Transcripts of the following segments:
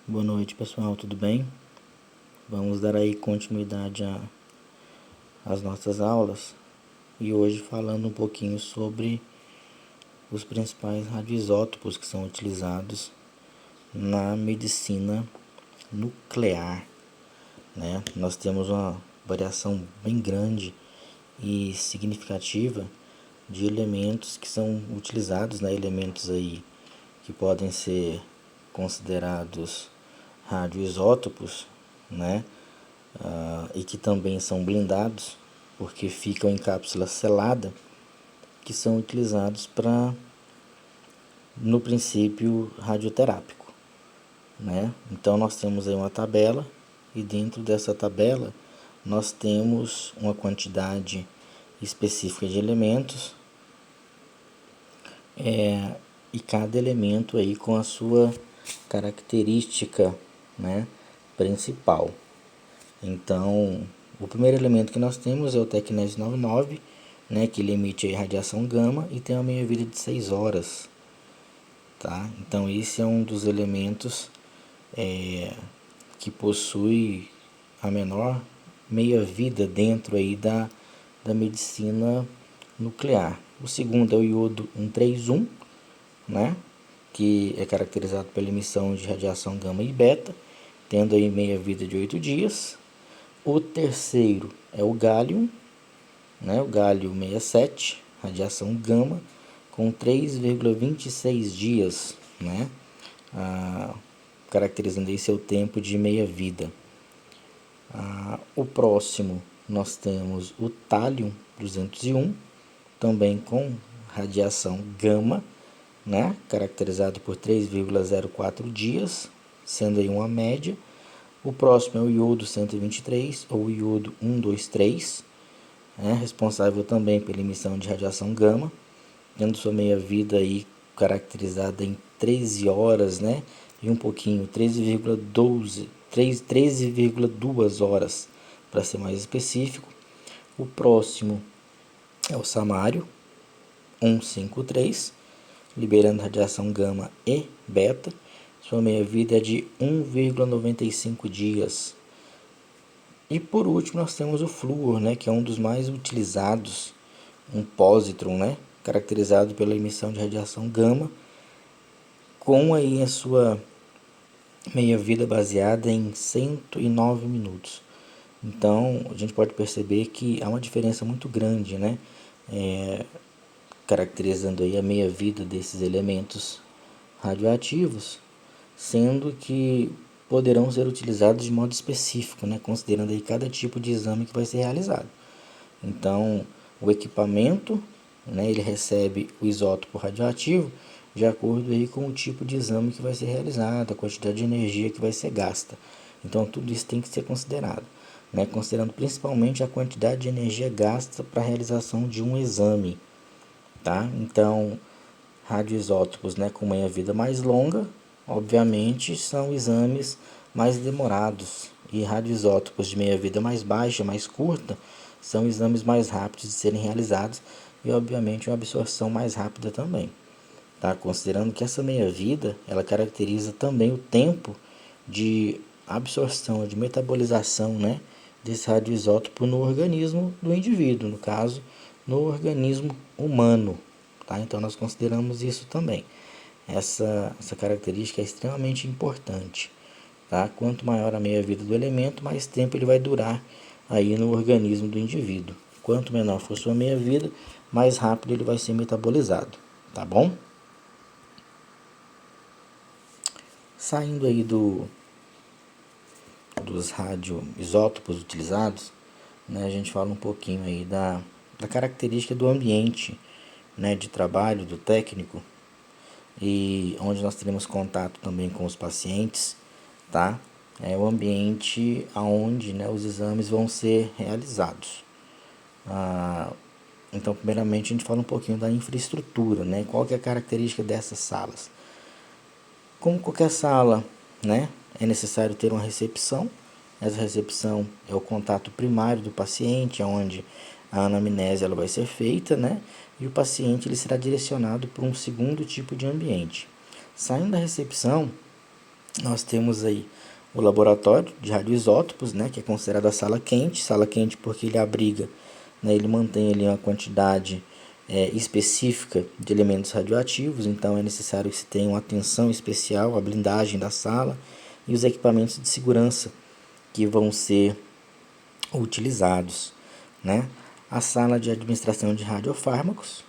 Boa noite, pessoal, tudo bem? Vamos dar aí continuidade às nossas aulas e hoje falando um pouquinho sobre os principais radioisótopos que são utilizados na medicina nuclear, né? Nós temos uma variação bem grande e significativa de elementos que são utilizados, né? Elementos aí que podem ser considerados radioisótopos, né? E que também são blindados, porque ficam em cápsula selada, que são utilizados para, no princípio, radioterápico, né? Então nós temos aí uma tabela, e dentro dessa tabela nós temos uma quantidade específica de elementos, e cada elemento aí com a sua característica, né, principal. Então, o primeiro elemento que nós temos é o Tecnésio 99, né, que ele emite radiação gama e tem uma meia-vida de 6 horas. Tá? Então, esse é um dos elementos que possui a menor meia-vida dentro aí da medicina nuclear. O segundo é o iodo 131, né, que é caracterizado pela emissão de radiação gama e beta, tendo aí meia-vida de 8 dias. O terceiro é o gálium, né, o gálio 67, radiação gama, com 3,26 dias, né, caracterizando aí seu tempo de meia-vida. O próximo nós temos o tálio 201, também com radiação gama, né, caracterizado por 3,04 dias, sendo aí uma média. O próximo é o iodo 123, ou iodo 123, responsável também pela emissão de radiação gama, tendo sua meia-vida aí caracterizada em 13 horas, né, e um pouquinho, 13,2 horas, para ser mais específico. O próximo é o samário 153, liberando radiação gama e beta. Sua meia-vida é de 1,95 dias. E por último nós temos o flúor, né, que é um dos mais utilizados, um pósitron, né, caracterizado pela emissão de radiação gama, com aí a sua meia-vida baseada em 109 minutos. Então a gente pode perceber que há uma diferença muito grande, né, caracterizando aí a meia-vida desses elementos radioativos, sendo que poderão ser utilizados de modo específico, né, considerando aí cada tipo de exame que vai ser realizado. Então, o equipamento, né, ele recebe o isótopo radioativo de acordo aí com o tipo de exame que vai ser realizado, a quantidade de energia que vai ser gasta. Então, tudo isso tem que ser considerado, né, considerando principalmente a quantidade de energia gasta para a realização de um exame. Tá? Então, radioisótopos, né, com meia-vida mais longa, obviamente, são exames mais demorados, e radioisótopos de meia-vida mais baixa, mais curta, são exames mais rápidos de serem realizados e, obviamente, uma absorção mais rápida também. Tá? Considerando que essa meia-vida, ela caracteriza também o tempo de absorção, de metabolização, né, desse radioisótopo no organismo do indivíduo, no caso, no organismo humano. Tá? Então, nós consideramos isso também. Essa característica é extremamente importante. Tá? Quanto maior a meia-vida do elemento, mais tempo ele vai durar aí no organismo do indivíduo. Quanto menor for sua meia-vida, mais rápido ele vai ser metabolizado. Tá bom? Saindo aí dos radioisótopos utilizados, né, a gente fala um pouquinho aí da característica do ambiente, né, de trabalho do técnico, e onde nós teremos contato também com os pacientes, tá? É o ambiente aonde, né, os exames vão ser realizados. Então, primeiramente, a gente fala um pouquinho da infraestrutura, né? Qual que é a característica dessas salas? Como qualquer sala, né, é necessário ter uma recepção. Essa recepção é o contato primário do paciente, onde a anamnese ela vai ser feita, né, e o paciente ele será direcionado para um segundo tipo de ambiente. Saindo da recepção, Nós temos aí o laboratório de radioisótopos, né, que é considerado a sala quente porque ele abriga, né, ele mantém ali uma quantidade específica de elementos radioativos, então é necessário que se tenha uma atenção especial à blindagem da sala e os equipamentos de segurança que vão ser utilizados, né? A sala de administração de radiofármacos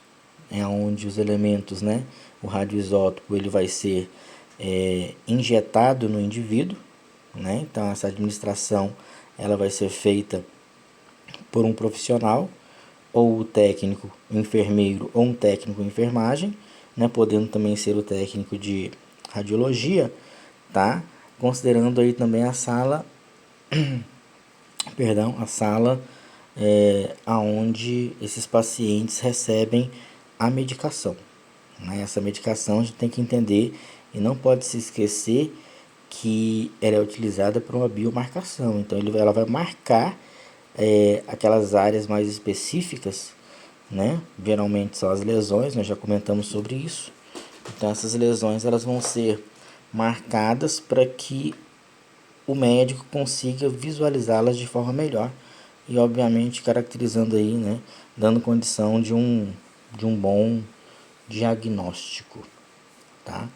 é onde os elementos, né, o radioisótopo ele vai ser injetado no indivíduo, né? Então essa administração ela vai ser feita por um profissional, ou o técnico enfermeiro ou um técnico enfermagem, né? Podendo também ser o técnico de radiologia, tá? Considerando aí também a sala, a sala aonde esses pacientes recebem a medicação, né? Essa medicação a gente tem que entender e não pode se esquecer que ela é utilizada para uma biomarcação. Então ela vai marcar aquelas áreas mais específicas, né? Geralmente são as lesões, nós já comentamos sobre isso. Então essas lesões elas vão ser marcadas para que o médico consiga visualizá-las de forma melhor e obviamente caracterizando aí, né, dando condição de um bom diagnóstico, tá?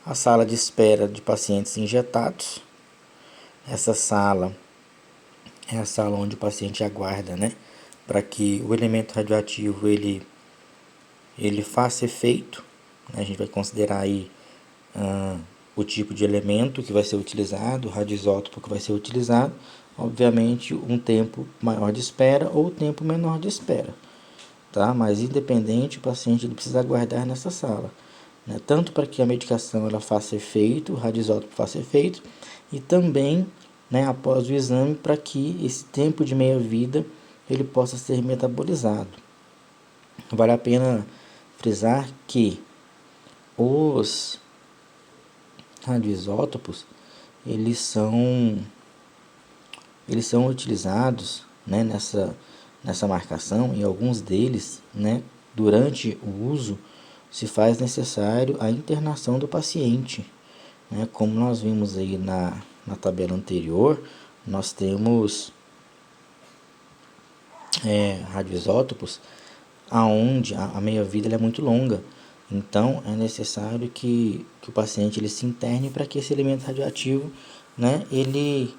A sala de espera de pacientes injetados. Essa sala é a sala onde o paciente aguarda, né, para que o elemento radioativo ele faça efeito. A gente vai considerar aí o tipo de elemento que vai ser utilizado, o radioisótopo que vai ser utilizado, obviamente um tempo maior de espera ou tempo menor de espera, tá? Mas independente, o paciente ele precisa aguardar nessa sala, né? Tanto para que a medicação ela faça efeito, o radioisótopo faça efeito, e também, né, após o exame, para que esse tempo de meia-vida ele possa ser metabolizado. Vale a pena frisar que os radioisótopos eles são utilizados, né, nessa marcação, e alguns deles, né, durante o uso se faz necessário a internação do paciente, né? Como nós vimos aí na tabela anterior, nós temos radioisótopos aonde a meia-vida é muito longa. Então, é necessário que o paciente ele se interne para que esse elemento radioativo, né, ele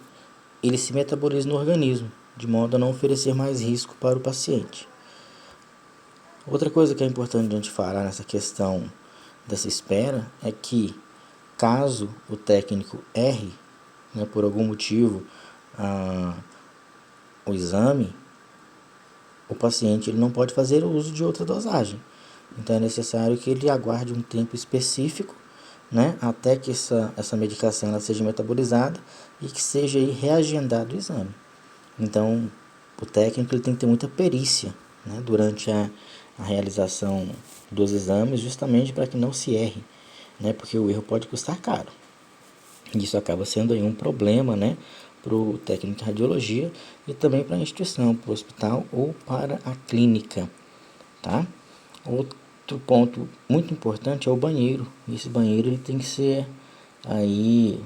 se metabolize no organismo, de modo a não oferecer mais risco para o paciente. Outra coisa que é importante a gente falar nessa questão dessa espera é que, caso o técnico erre, né, por algum motivo, o exame, o paciente ele não pode fazer o uso de outra dosagem. Então é necessário que ele aguarde um tempo específico, né, até que essa medicação ela seja metabolizada e que seja aí reagendado o exame. Então o técnico ele tem que ter muita perícia, né, durante a realização dos exames, justamente para que não se erre, né, porque o erro pode custar caro. Isso acaba sendo aí um problema, né, para o técnico de radiologia e também para a instituição, para o hospital ou para a clínica, tá? Outro ponto muito importante é o banheiro. Esse banheiro ele tem que ser aí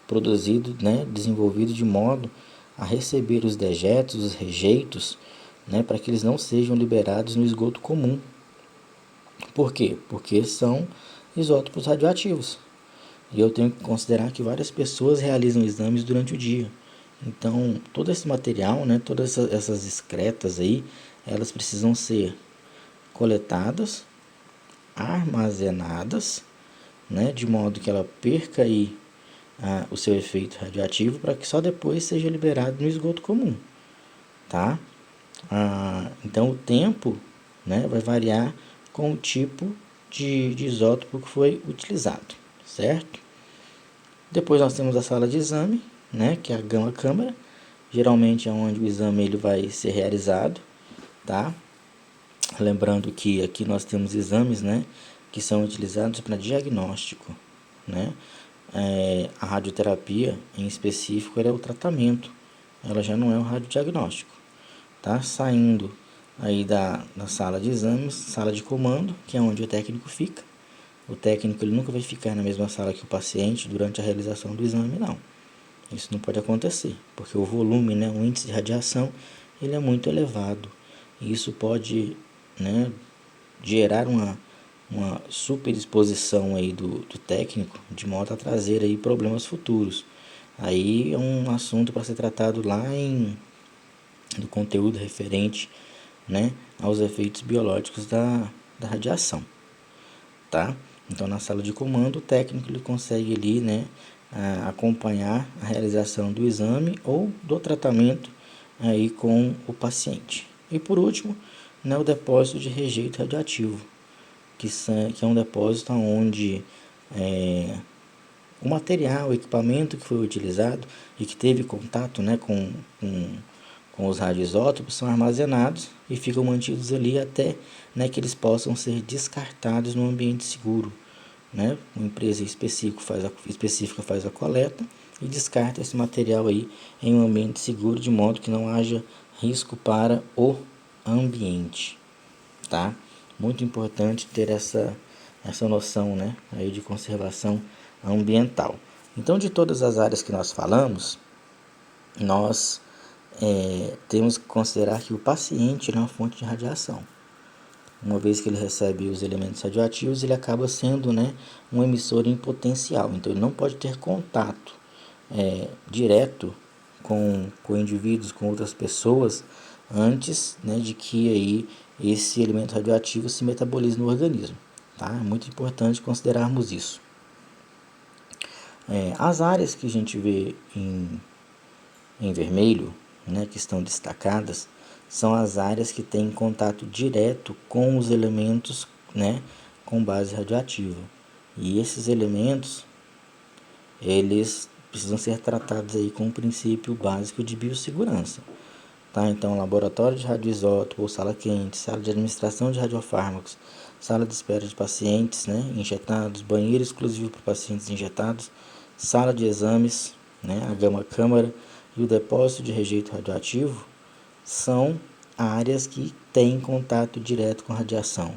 produzido, né, desenvolvido de modo a receber os dejetos, os rejeitos, né, para que eles não sejam liberados no esgoto comum. Por quê? Porque são isótopos radioativos. E eu tenho que considerar que várias pessoas realizam exames durante o dia. Então, todo esse material, né, todas essas excretas aí, elas precisam ser coletadas, armazenadas, né, de modo que ela perca aí o seu efeito radioativo para que só depois seja liberado no esgoto comum, tá? Então o tempo, né, vai variar com o tipo de isótopo que foi utilizado, certo? Depois nós temos a sala de exame, né, que é a gama-câmara, geralmente é onde o exame ele vai ser realizado, tá? Lembrando que aqui nós temos exames, né, que são utilizados para diagnóstico, né? A radioterapia, em específico, ela é o tratamento, ela já não é o radiodiagnóstico, tá? Saindo aí da sala de exames, sala de comando, que é onde o técnico fica, O técnico ele nunca vai ficar na mesma sala que o paciente durante a realização do exame, não. Isso não pode acontecer, porque o volume, né, o índice de radiação, ele é muito elevado. E isso pode, né, gerar uma superexposição aí do técnico, de modo a trazer aí problemas futuros. Aí é um assunto para ser tratado lá no conteúdo referente, né, aos efeitos biológicos da radiação, tá? Então, na sala de comando, o técnico ele consegue ali, né, acompanhar a realização do exame ou do tratamento aí com o paciente. E por último, né, o depósito de rejeito radioativo, que é um depósito onde o material, o equipamento que foi utilizado e que teve contato, né, com os radioisótopos são armazenados e ficam mantidos ali até, né, que eles possam ser descartados no ambiente seguro. Né? Uma empresa específica faz a coleta e descarta esse material aí em um ambiente seguro, de modo que não haja risco para o ambiente. Tá? Muito importante ter essa noção, né, aí de conservação ambiental. Então, de todas as áreas que nós falamos, nós temos que considerar que o paciente é uma fonte de radiação. Uma vez que ele recebe os elementos radioativos, ele acaba sendo, né, um emissor em potencial. Então, ele não pode ter contato direto com indivíduos, com outras pessoas, antes, né, de que aí esse elemento radioativo se metabolize no organismo. Tá? É muito importante considerarmos isso. As áreas que a gente vê em vermelho, né, que estão destacadas, são as áreas que têm contato direto com os elementos, né, com base radioativa. E esses elementos, eles precisam ser tratados aí com o princípio básico de biossegurança. Tá? Então, laboratório de radioisótopo, ou sala quente, sala de administração de radiofármacos, sala de espera de pacientes, né, injetados, banheiro exclusivo para pacientes injetados, sala de exames, né, a gama-câmara e o depósito de rejeito radioativo são áreas que têm contato direto com radiação.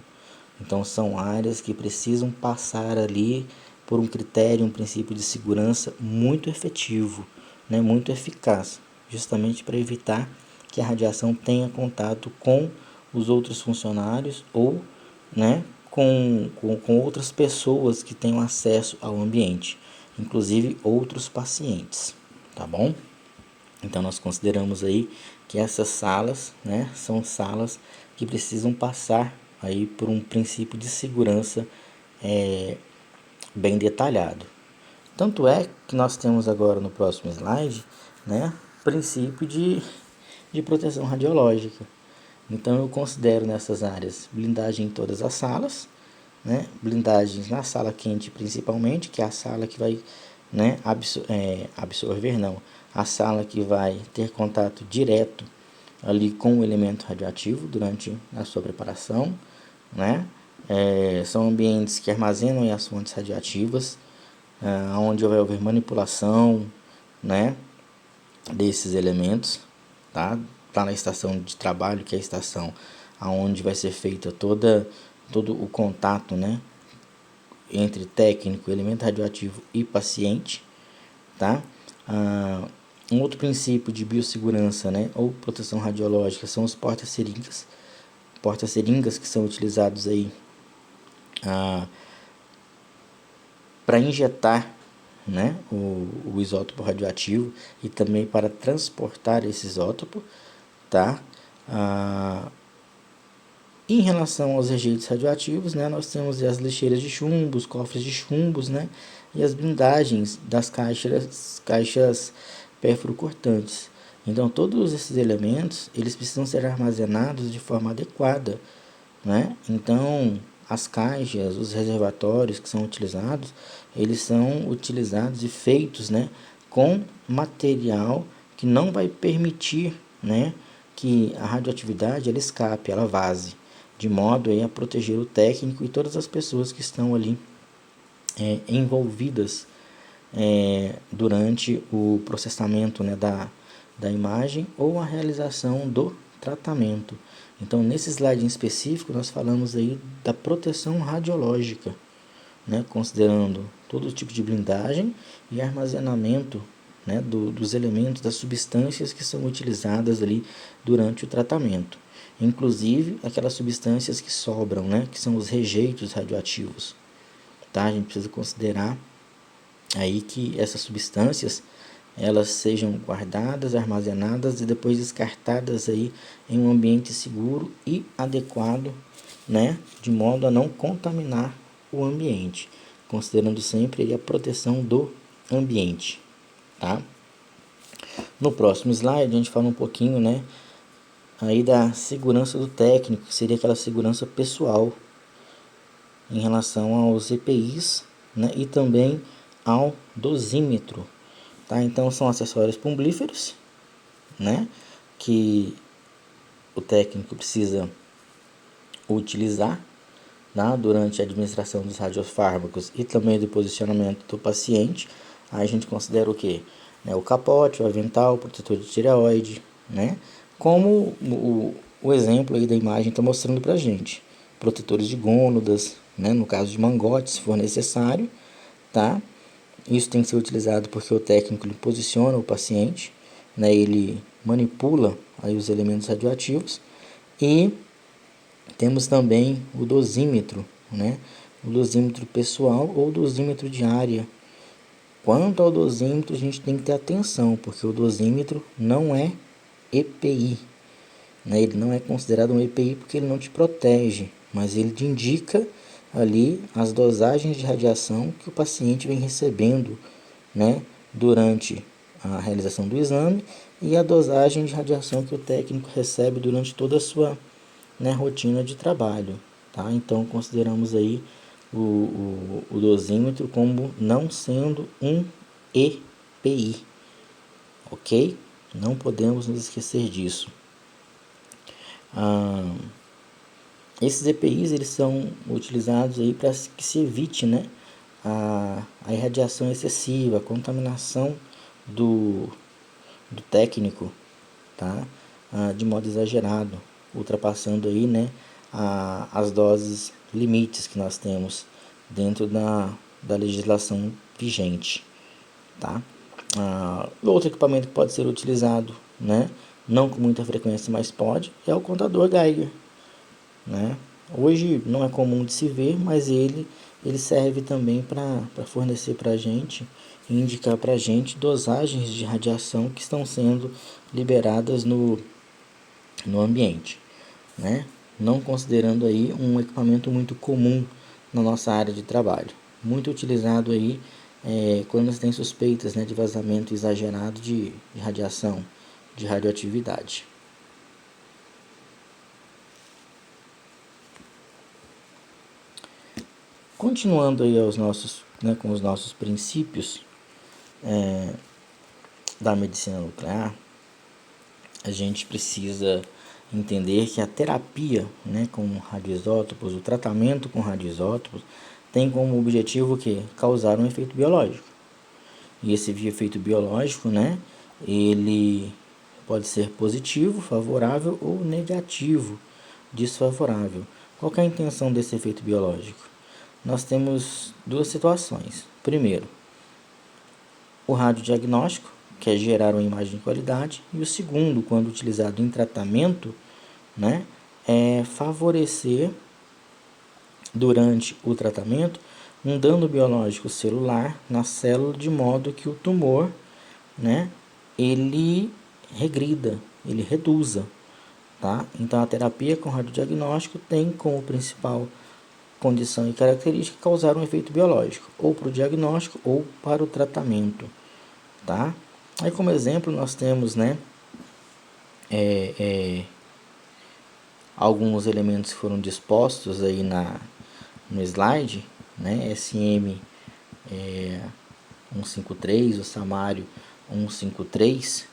Então, são áreas que precisam passar ali por um critério, um princípio de segurança muito efetivo, né, muito eficaz, justamente para evitar que a radiação tenha contato com os outros funcionários ou, né, com outras pessoas que tenham acesso ao ambiente, inclusive outros pacientes, tá bom? Então, nós consideramos aí que essas salas, né, são salas que precisam passar aí por um princípio de segurança bem detalhado. Tanto é que nós temos agora no próximo slide, né, princípio de proteção radiológica. Então, eu considero nessas áreas blindagem em todas as salas, né, blindagens na sala quente principalmente, que é a sala que vai, né, absorver, não, a sala que vai ter contato direto ali com o elemento radioativo durante a sua preparação, né? São ambientes que armazenam as fontes radioativas, onde vai haver manipulação, né, desses elementos, tá? Tá na estação de trabalho, que é a estação aonde vai ser feita todo o contato, né, entre técnico, elemento radioativo e paciente, tá? Um outro princípio de biossegurança, né, ou proteção radiológica, são os porta-seringas. Porta-seringas que são utilizados aí para injetar, né, o isótopo radioativo e também para transportar esse isótopo, tá? Em relação aos rejeitos radioativos, né, nós temos as lixeiras de chumbo, os cofres de chumbos, né, e as blindagens das caixas perfuro-cortantes. Então, todos esses elementos, eles precisam ser armazenados de forma adequada, né? Então, as caixas, os reservatórios que são utilizados, eles são utilizados e feitos, né, com material que não vai permitir, né, que a radioatividade ela escape, ela vaze, de modo a proteger o técnico e todas as pessoas que estão ali envolvidas durante o processamento, né, da imagem ou a realização do tratamento. Então, nesse slide em específico, nós falamos aí da proteção radiológica, né, considerando todo tipo de blindagem e armazenamento, né, dos elementos, das substâncias que são utilizadas ali durante o tratamento. Inclusive aquelas substâncias que sobram, né, que são os rejeitos radioativos. Tá? A gente precisa considerar aí que essas substâncias elas sejam guardadas, armazenadas e depois descartadas aí em um ambiente seguro e adequado, né, de modo a não contaminar o ambiente, considerando sempre aí a proteção do ambiente, tá? No próximo slide a gente fala um pouquinho, né, aí da segurança do técnico, que seria aquela segurança pessoal em relação aos EPIs, né, e também ao dosímetro. Tá? Então são acessórios plumblíferos, né, que o técnico precisa utilizar, tá, durante a administração dos radiofármacos e também do posicionamento do paciente. Aí a gente considera o que? Né, o capote, o avental, o protetor de tireoide, né, como o exemplo aí da imagem está mostrando para a gente. Protetores de gônadas, né, no caso de mangote, se for necessário, tá? Isso tem que ser utilizado porque o técnico ele posiciona o paciente, né, ele manipula aí os elementos radioativos. E temos também o dosímetro, né, o dosímetro pessoal ou dosímetro de área. Quanto ao dosímetro, a gente tem que ter atenção, porque o dosímetro não é EPI, né? Ele não é considerado um EPI porque ele não te protege, mas ele te indica ali as dosagens de radiação que o paciente vem recebendo, né, durante a realização do exame e a dosagem de radiação que o técnico recebe durante toda a sua, né, rotina de trabalho. Tá? Então, consideramos aí o dosímetro como não sendo um EPI, ok? Não podemos nos esquecer disso. Esses EPIs eles são utilizados aí para que se evite, né, a irradiação excessiva, a contaminação do técnico, tá? De modo exagerado, ultrapassando aí, né, as doses limites que nós temos dentro da legislação vigente, tá? Outro equipamento que pode ser utilizado, né, não com muita frequência, mas pode, é o contador Geiger, né? Hoje não é comum de se ver, mas ele serve também para fornecer para a gente e indicar para a gente dosagens de radiação que estão sendo liberadas no ambiente, né? Não considerando aí um equipamento muito comum na nossa área de trabalho, muito utilizado aí quando se tem suspeitas, né, de vazamento exagerado de radiação, de radioatividade. Continuando aí com os nossos princípios da medicina nuclear, a gente precisa entender que a terapia, né, com radioisótopos, o tratamento com radioisótopos, tem como objetivo o quê? Causar um efeito biológico. E esse efeito biológico, né, ele pode ser positivo, favorável ou negativo, desfavorável. Qual que é a intenção desse efeito biológico? Nós temos duas situações. Primeiro, o radiodiagnóstico, que é gerar uma imagem de qualidade, e o segundo, quando utilizado em tratamento, né, é favorecer durante o tratamento um dano biológico celular na célula de modo que o tumor, né, ele regrida, ele reduza, tá? Então a terapia com radiodiagnóstico tem como principal condição e característica causar um efeito biológico, ou para o diagnóstico ou para o tratamento, tá? Aí como exemplo nós temos, né, alguns elementos que foram dispostos aí no slide, né, SM 153, o Samário 153,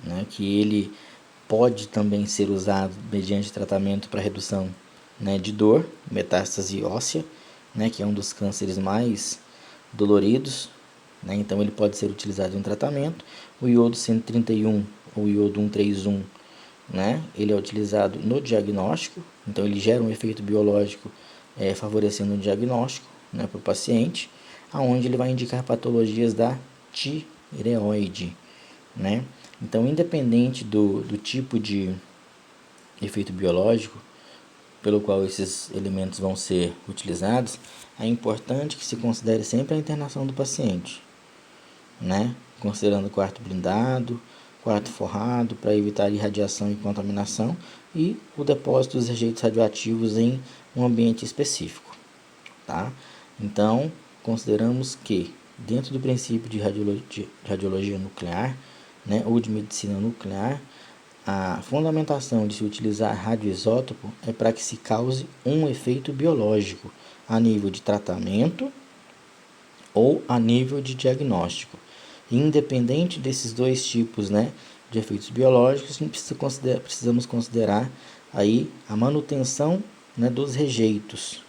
né, que ele pode também ser usado mediante tratamento para redução, né, de dor, metástase óssea, né, que é um dos cânceres mais doloridos, né, então ele pode ser utilizado em tratamento. O iodo 131 ou iodo 131, né, ele é utilizado no diagnóstico, então ele gera um efeito biológico favorecendo o diagnóstico, né, para o paciente, aonde ele vai indicar patologias da tireoide, né? Então, independente do tipo de efeito biológico pelo qual esses elementos vão ser utilizados, é importante que se considere sempre a internação do paciente, né? Considerando quarto blindado, quarto forrado, para evitar irradiação e contaminação, e o depósito dos rejeitos radioativos em um ambiente específico, tá? Então, consideramos que, dentro do princípio de radiologia nuclear, né, ou de medicina nuclear, a fundamentação de se utilizar radioisótopo é para que se cause um efeito biológico a nível de tratamento ou a nível de diagnóstico. Independente desses dois tipos, né, de efeitos biológicos, a gente precisamos considerar aí a manutenção, né, dos rejeitos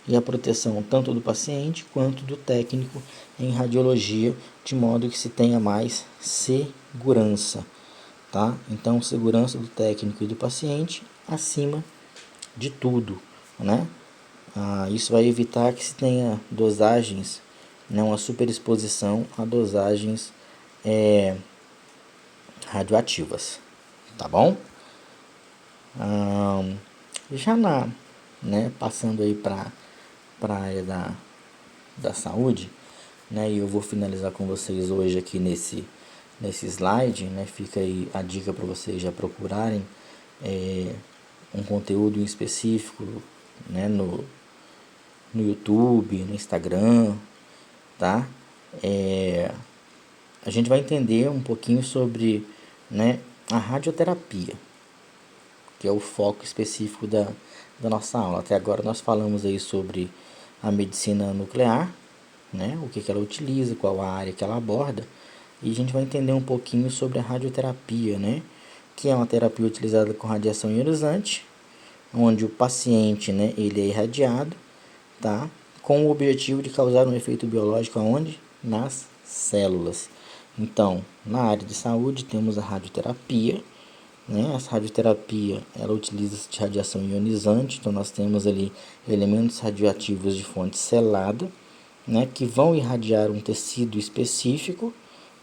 e a proteção tanto do paciente quanto do técnico em radiologia, de modo que se tenha mais segurança, tá? Então, segurança do técnico e do paciente acima de tudo, né? Isso vai evitar que se tenha dosagens, né, uma superexposição a dosagens radioativas, tá bom? Já né, passando aí para a área da saúde, né, e eu vou finalizar com vocês hoje aqui nesse slide, né, fica aí a dica para vocês já procurarem um conteúdo em específico, né, no YouTube, no Instagram, tá? A gente vai entender um pouquinho sobre, né, a radioterapia, que é o foco específico da nossa aula. Até agora nós falamos aí sobre a medicina nuclear, né, o que ela utiliza, qual a área que ela aborda, e a gente vai entender um pouquinho sobre a radioterapia, né, que é uma terapia utilizada com radiação ionizante, onde o paciente, né, ele é irradiado, tá, com o objetivo de causar um efeito biológico aonde? Nas células. Então, na área de saúde temos a radioterapia, né? Essa radioterapia, ela utiliza-se de radiação ionizante, então nós temos ali elementos radioativos de fonte selada, né, que vão irradiar um tecido específico,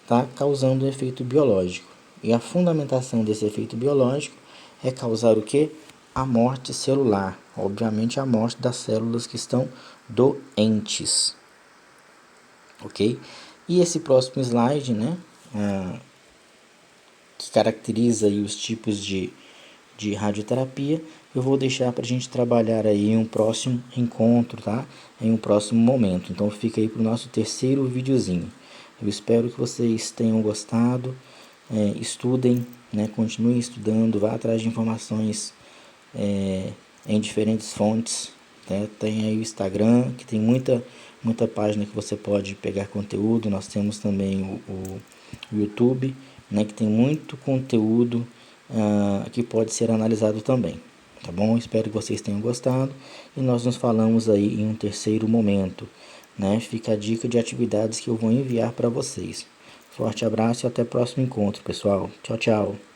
tá, causando um efeito biológico. E a fundamentação desse efeito biológico é causar o que? A morte celular, obviamente a morte das células que estão doentes, ok? E esse próximo slide, né, que caracteriza aí os tipos de radioterapia, eu vou deixar para a gente trabalhar aí em um próximo encontro, tá? Em um próximo momento. Então fica aí para o nosso terceiro videozinho. Eu espero que vocês tenham gostado, estudem, né? Continuem estudando, vá atrás de informações em diferentes fontes, né? Tem aí o Instagram, que tem muita página que você pode pegar conteúdo. Nós temos também o YouTube, né, que tem muito conteúdo que pode ser analisado também, tá bom? Espero que vocês tenham gostado e nós nos falamos aí em um terceiro momento, né? Fica a dica de atividades que eu vou enviar para vocês. Forte abraço e até o próximo encontro, pessoal. Tchau, tchau.